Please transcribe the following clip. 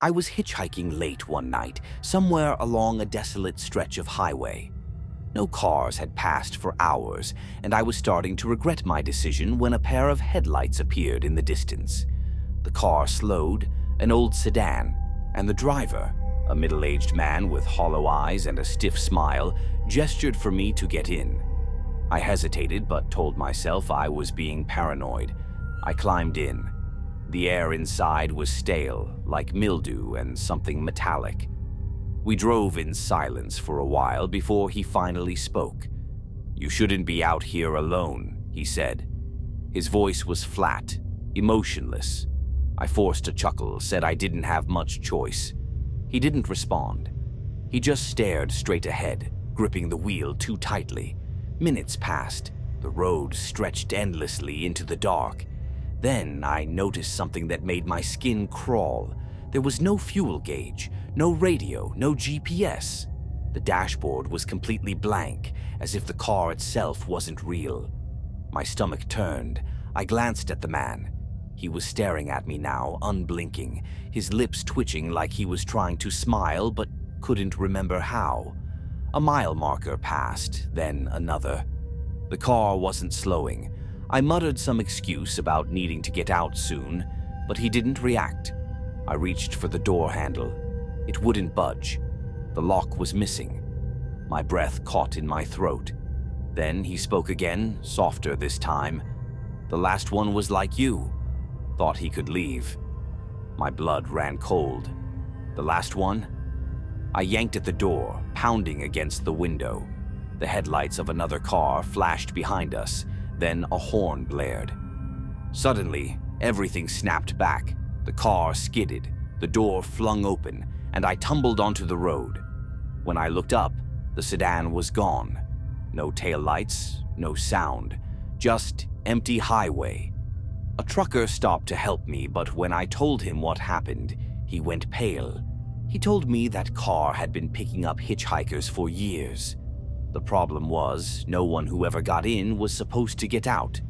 I was hitchhiking late one night, somewhere along a desolate stretch of highway. No cars had passed for hours, and I was starting to regret my decision when a pair of headlights appeared in the distance. The car slowed, an old sedan, and the driver, a middle-aged man with hollow eyes and a stiff smile, gestured for me to get in. I hesitated but told myself I was being paranoid. I climbed in. The air inside was stale, like mildew and something metallic. We drove in silence for a while before he finally spoke. "You shouldn't be out here alone," he said. His voice was flat, emotionless. I forced a chuckle, said I didn't have much choice. He didn't respond. He just stared straight ahead, gripping the wheel too tightly. Minutes passed. The road stretched endlessly into the dark. Then I noticed something that made my skin crawl. There was no fuel gauge, no radio, no GPS. The dashboard was completely blank, as if the car itself wasn't real. My stomach turned. I glanced at the man. He was staring at me now, unblinking, his lips twitching like he was trying to smile but couldn't remember how. A mile marker passed, then another. The car wasn't slowing. I muttered some excuse about needing to get out soon, but he didn't react. I reached for the door handle. It wouldn't budge. The lock was missing. My breath caught in my throat. Then he spoke again, softer this time. "The last one was like you. Thought he could leave." My blood ran cold. "The last one?" I yanked at the door, pounding against the window. The headlights of another car flashed behind us. Then a horn blared. Suddenly, everything snapped back. The car skidded, the door flung open, and I tumbled onto the road. When I looked up, the sedan was gone. No taillights, no sound, just empty highway. A trucker stopped to help me, but when I told him what happened, he went pale. He told me that car had been picking up hitchhikers for years. The problem was, no one who ever got in was supposed to get out.